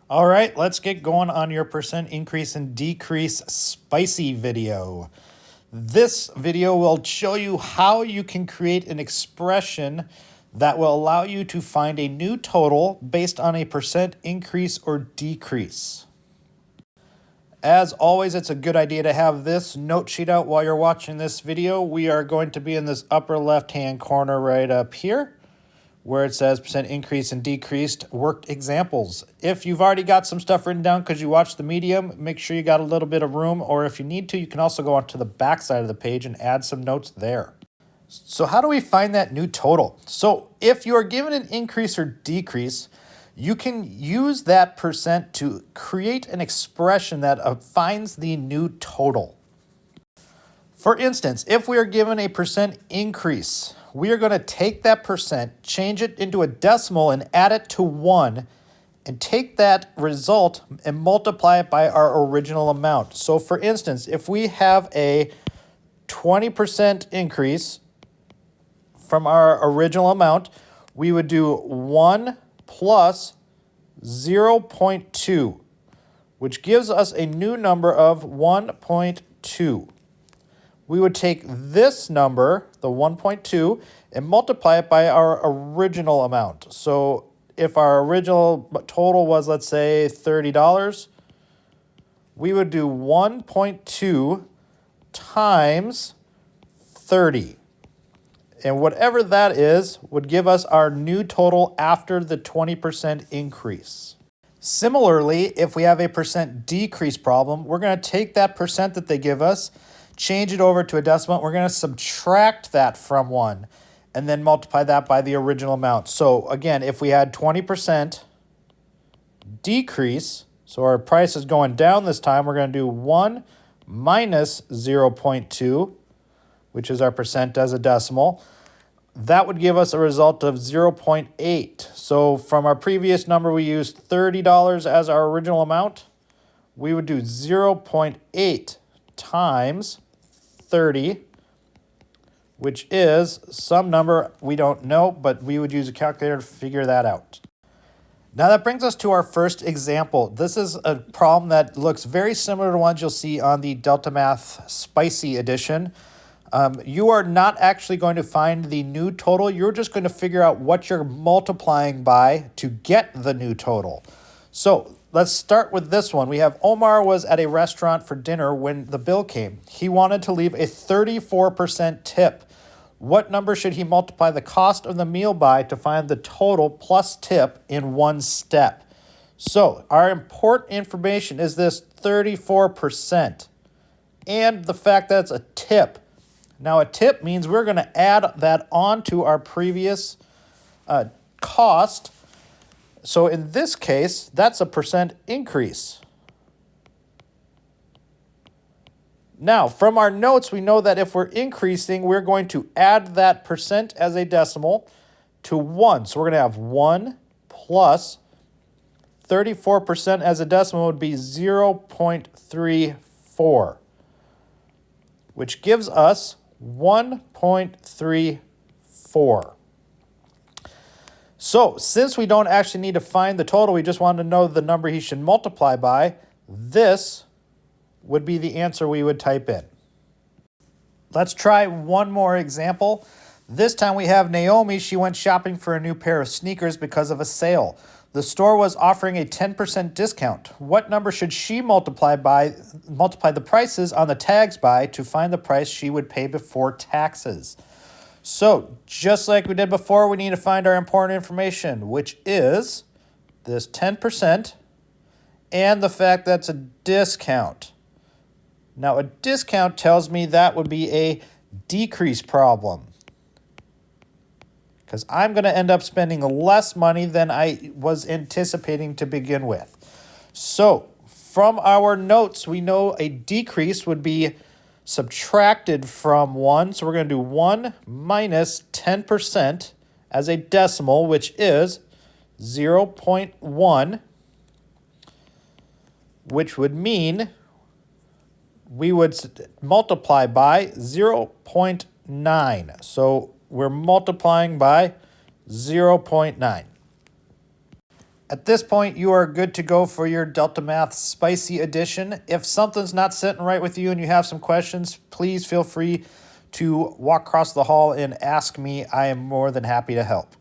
All right, let's get going on your percent increase and decrease spicy video. This video will show you how you can create an expression that will allow you to find a new total based on a percent increase or decrease. As always, it's a good idea to have this note sheet out while you're watching this video. We are going to be in this upper left-hand corner right up here, where it says percent increase and decreased worked examples. If you've already got some stuff written down because you watched the medium, make sure you got a little bit of room, or if you need to, you can also go onto the back side of the page and add some notes there. So how do we find that new total? So if you are given an increase or decrease, you can use that percent to create an expression that finds the new total. For instance, if we are given a percent increase, we are going to take that percent, change it into a decimal, and add it to 1, and take that result and multiply it by our original amount. So for instance, if we have a 20% increase from our original amount, we would do 1 plus 0.2, which gives us a new number of 1.2. We would take this number, the 1.2, and multiply it by our original amount. So if our original total was, let's say, $30, we would do 1.2 times 30. And whatever that is would give us our new total after the 20% increase. Similarly, if we have a percent decrease problem, we're going to take that percent that they give us, change it over to a decimal. We're going to subtract that from 1 and then multiply that by the original amount. So again, if we had 20% decrease, so our price is going down this time, we're going to do 1 minus 0.2, which is our percent as a decimal. That would give us a result of 0.8. So from our previous number, we used $30 as our original amount. We would do 0.8 times 30, which is some number we don't know, but we would use a calculator to figure that out. Now that brings us to our first example. This is a problem that looks very similar to ones you'll see on the Delta Math Spicy edition. You are not actually going to find the new total. You're just going to figure out what you're multiplying by to get the new total. So let's start with this one. We have Omar was at a restaurant for dinner when the bill came. He wanted to leave a 34% tip. What number should he multiply the cost of the meal by to find the total plus tip in one step? So our important information is this 34% and the fact that it's a tip. Now a tip means we're going to add that on to our previous cost. So in this case, that's a percent increase. Now, from our notes, we know that if we're increasing, we're going to add that percent as a decimal to 1. So we're going to have 1 plus 34% as a decimal would be 0.34, which gives us 1.34. So since we don't actually need to find the total, we just want to know the number he should multiply by, this would be the answer we would type in. Let's try one more example. This time we have Naomi. She went shopping for a new pair of sneakers because of a sale. The store was offering a 10% discount. What number should she multiply the prices on the tags by to find the price she would pay before taxes? So just like we did before, we need to find our important information, which is this 10% and the fact that's a discount. Now a discount tells me that would be a decrease problem, because I'm going to end up spending less money than I was anticipating to begin with. So from our notes, we know a decrease would be subtracted from 1. So we're going to do 1 minus 10% as a decimal, which is 0.1, which would mean we would multiply by 0.9. So we're multiplying by 0.9. At this point, you are good to go for your Delta Math Spicy Edition. If something's not sitting right with you and you have some questions, please feel free to walk across the hall and ask me. I am more than happy to help.